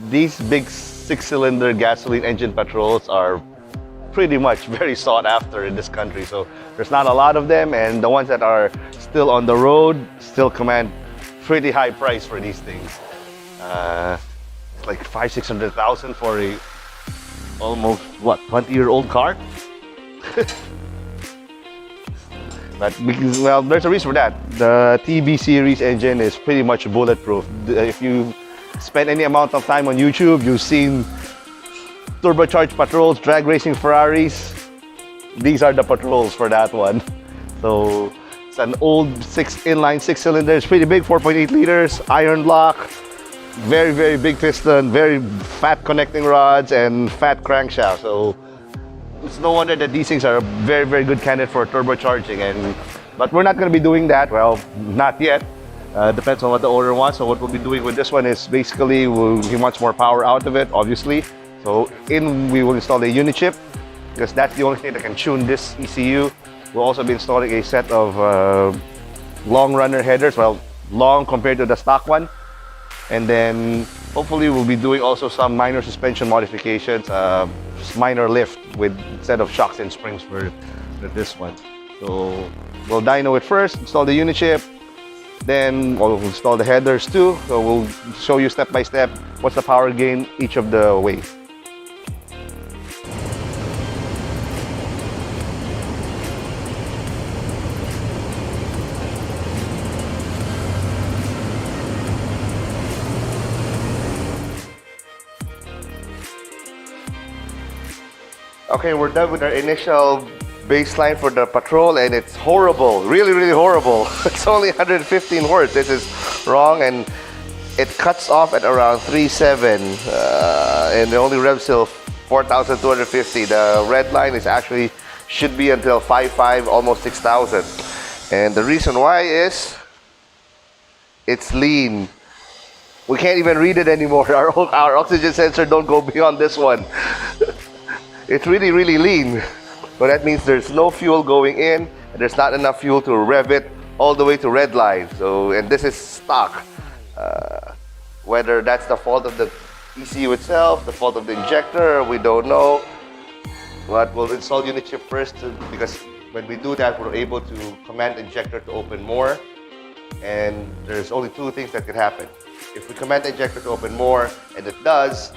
these big six-cylinder gasoline engine patrols are pretty much very sought after in this country. So there's not a lot of them, and the ones that are still on the road still command pretty high price for these things. It's like 500,000-600,000 for a almost 20-year-old car. But because, well, there's a reason for that. The TB series engine is pretty much bulletproof. If you spend any amount of time on YouTube, you've seen turbocharged patrols, drag racing Ferraris. These are the patrols for that one. So it's an old inline six-cylinder. It's pretty big, 4.8 liters, iron block, very, very big piston, very fat connecting rods, and fat crankshaft. So it's no wonder that these things are a very, very good candidate for turbocharging. But we're not going to be doing that. Well, not yet. Depends on what the owner wants. So what we'll be doing with this one is basically he wants more power out of it, obviously. So we will install a Unichip, because that's the only thing that can tune this ECU. We'll also be installing a set of long runner headers, well, long compared to the stock one. And then hopefully we'll be doing also some minor suspension modifications, minor lift with instead of shocks and springs for this one. So we'll dyno it first, install the Unichip, then we'll install the headers too. So we'll show you step by step what's the power gain each of the ways. Okay, we're done with our initial baseline for the Patrol, and it's horrible, really, really horrible. It's only 115 words. This is wrong, and it cuts off at around 3.7, and it only revs till 4,250. The red line is actually should be until 5.5, almost 6,000. And the reason why is it's lean. We can't even read it anymore. Our oxygen sensor don't go beyond this one. It's really, really lean. So that means there's no fuel going in, and there's not enough fuel to rev it all the way to red line. So, and this is stock. Whether that's the fault of the ECU itself, the fault of the injector, we don't know. But we'll install Unichip first, because when we do that, we're able to command the injector to open more. And there's only two things that could happen. If we command the injector to open more, and it does,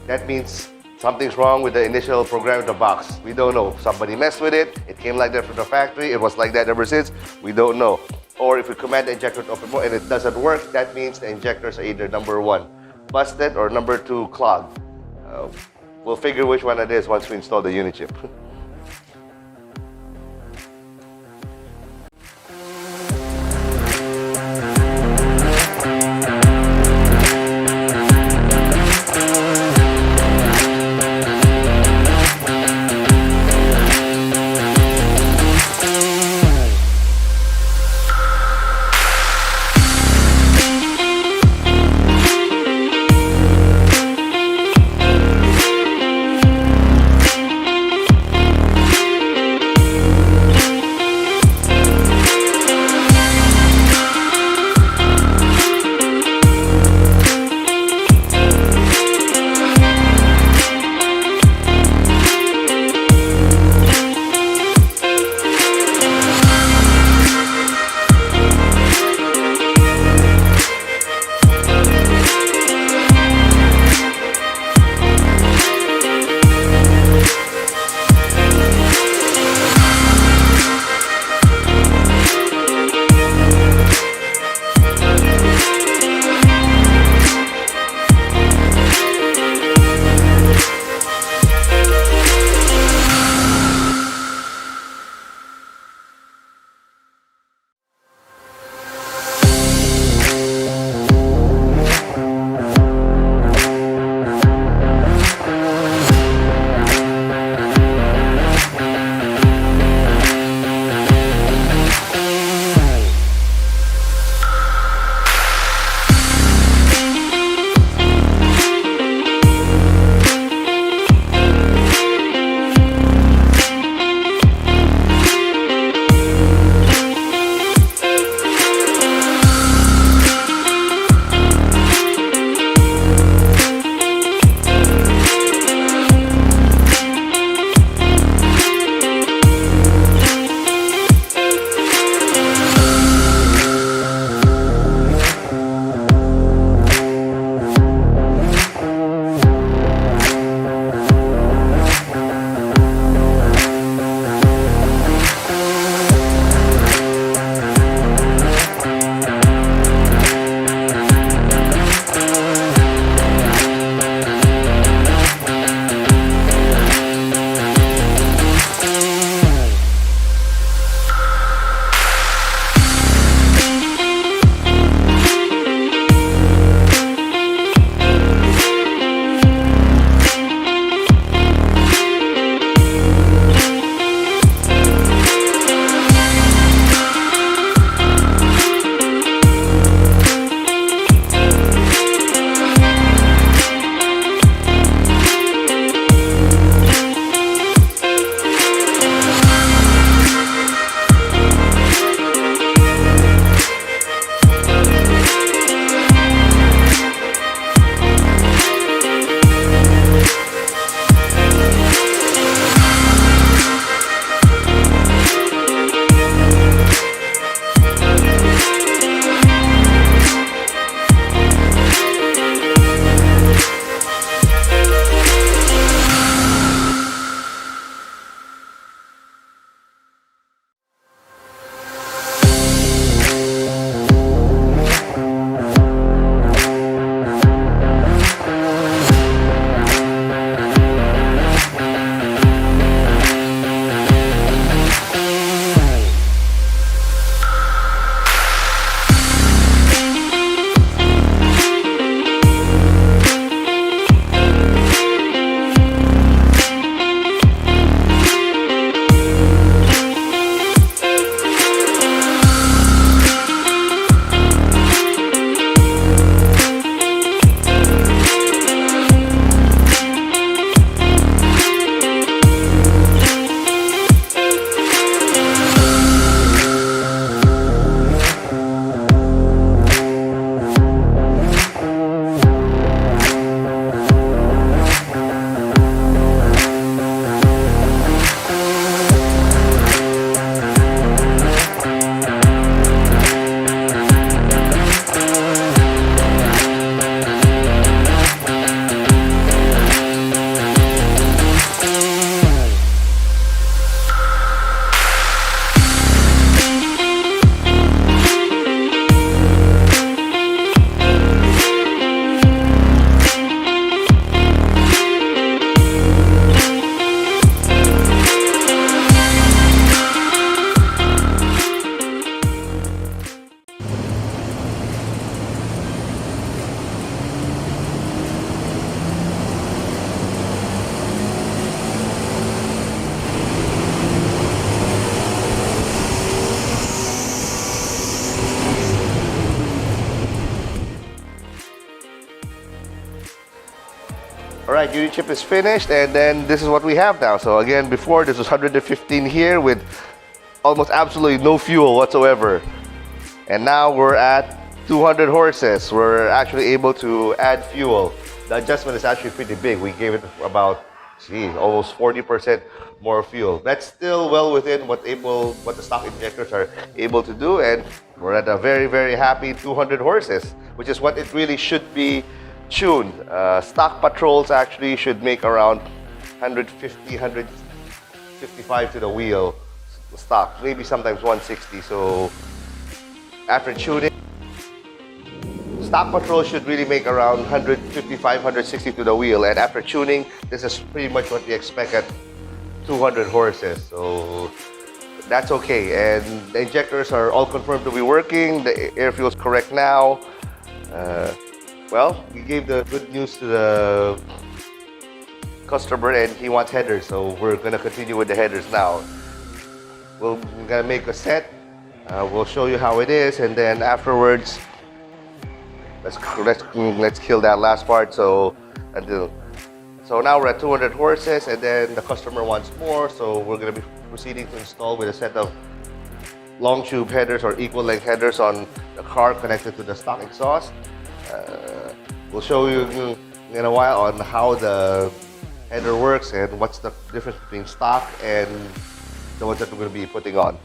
that means something's wrong with the initial program in the box. We don't know. Somebody messed with it. It came like that from the factory. It was like that ever since. We don't know. Or if we command the injector to open more and it doesn't work, that means the injectors are either number 1 busted or number 2 clogged. We'll figure which one it is once we install the Unichip. right, Unichip is finished, and then this is what we have now. So again, before this was 115 here with almost absolutely no fuel whatsoever. And now we're at 200 horses. We're actually able to add fuel. The adjustment is actually pretty big. We gave it about, almost 40% more fuel. That's still well within what the stock injectors are able to do, and we're at a very, very happy 200 horses, which is what it really should be tuned. Stock patrols actually should make around 150, 155 to the wheel stock, maybe sometimes 160. So after tuning, stock patrol should really make around 155, 160 to the wheel, and after tuning, this is pretty much what we expect at 200 horses. So that's okay, and the injectors are all confirmed to be working. The air fuel is correct now. Well, we gave the good news to the customer, and he wants headers, so we're gonna continue with the headers now. We're gonna make a set. We'll show you how it is, and then afterwards, let's kill that last part. So now we're at 200 horses, and then the customer wants more, so we're gonna be proceeding to install with a set of long tube headers or equal length headers on the car connected to the stock exhaust. We'll show you in a while on how the header works and what's the difference between stock and the ones that we're going to be putting on.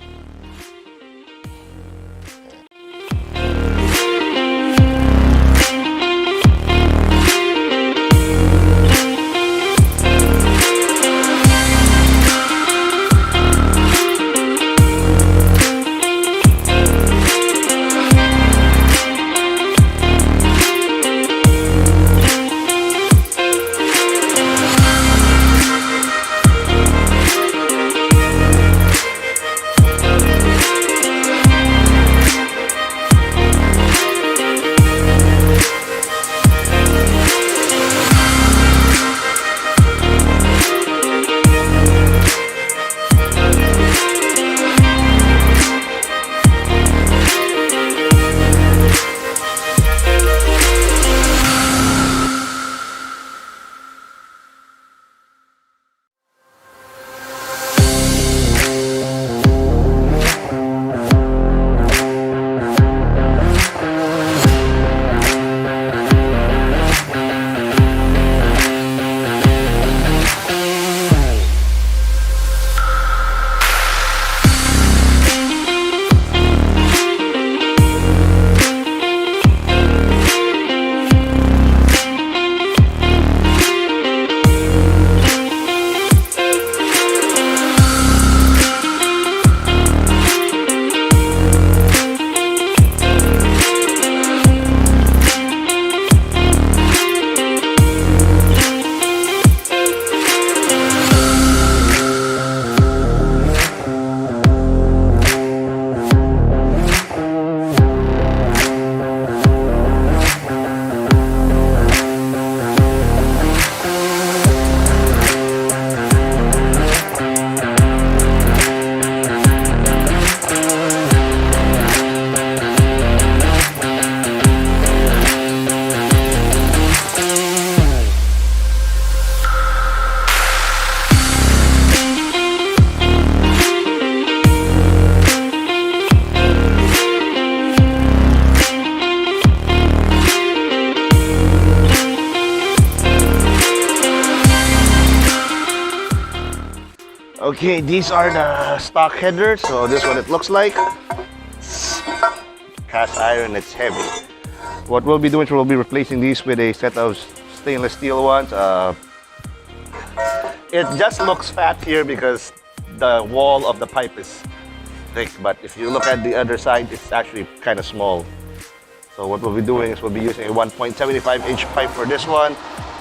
Okay, these are the stock headers. So this is what it looks like. It's cast iron, it's heavy. What we'll be doing is we'll be replacing these with a set of stainless steel ones. It just looks fat here because the wall of the pipe is thick, but if you look at the other side, it's actually kind of small. So what we'll be doing is we'll be using a 1.75 inch pipe for this one.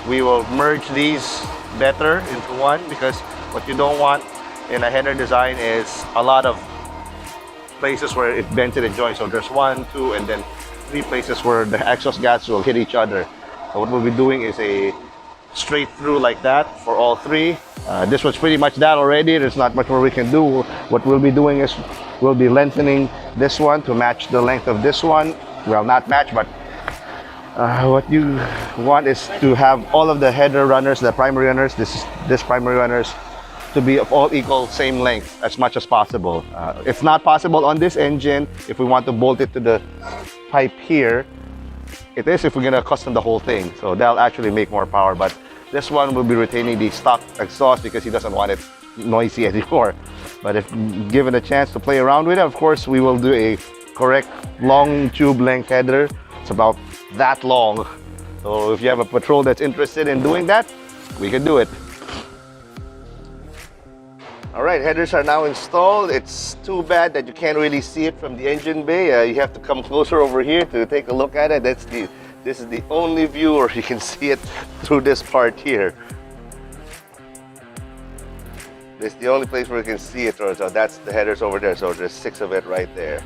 We will merge these better into one, because what you don't want in a header design is a lot of places where it bends and joins. So there's 1, 2, and then 3 places where the exhaust gas will hit each other. So what we'll be doing is a straight through like that for all 3. This was pretty much that already. There's not much more we can do. What we'll be doing is we'll be lengthening this one to match the length of this one. Well, not match, but What you want is to have all of the header runners, the primary runners, this primary runners, to be of all equal, same length as much as possible. It's not possible on this engine if we want to bolt it to the pipe here. It is if we're gonna custom the whole thing, so that'll actually make more power. But this one will be retaining the stock exhaust because he doesn't want it noisy anymore. But if given a chance to play around with it, of course, we will do a correct long tube length header. It's about that long. So if you have a Patrol that's interested in doing that, we can do it. All right, headers are now installed. It's too bad that you can't really see it from the engine bay. You have to come closer over here to take a look at it. This is the only view where you can see it through this part here. This is the only place where you can see it. So that's the headers over there. So there's 6 of it right there.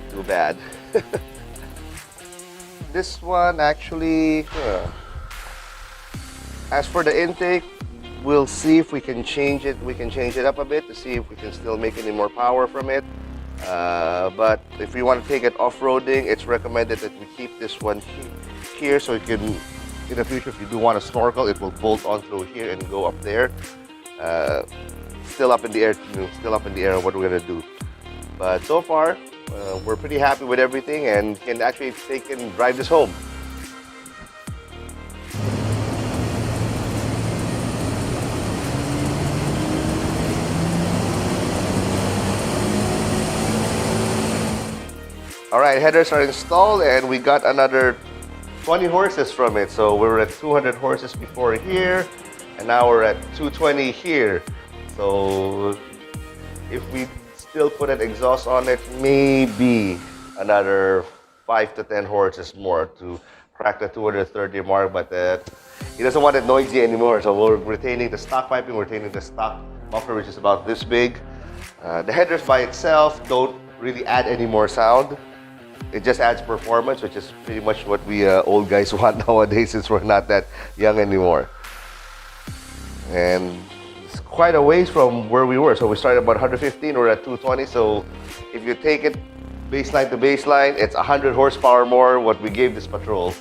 Too bad. This one actually, as for the intake, we'll see if we can change it. We can change it up a bit to see if we can still make any more power from it. But if we want to take it off-roading, it's recommended that we keep this one here so you can, in the future, if you do want to snorkel, it will bolt on through here and go up there. Still up in the air, still up in the air what we're gonna do. But so far, we're pretty happy with everything and can actually take and drive this home. All right, headers are installed and we got another 20 horses from it. So we were at 200 horses before here and now we're at 220 here. So if we still put an exhaust on it, maybe another 5 to 10 horses more to crack the 230 mark, but he doesn't want it noisy anymore. So we're retaining the stock piping, we're retaining the stock muffler, which is about this big. The headers by itself don't really add any more sound. It just adds performance, which is pretty much what we old guys want nowadays since we're not that young anymore. And it's quite a ways from where we were. So we started about 115, we're at 220. So if you take it baseline to baseline, it's 100 horsepower more what we gave this Patrol.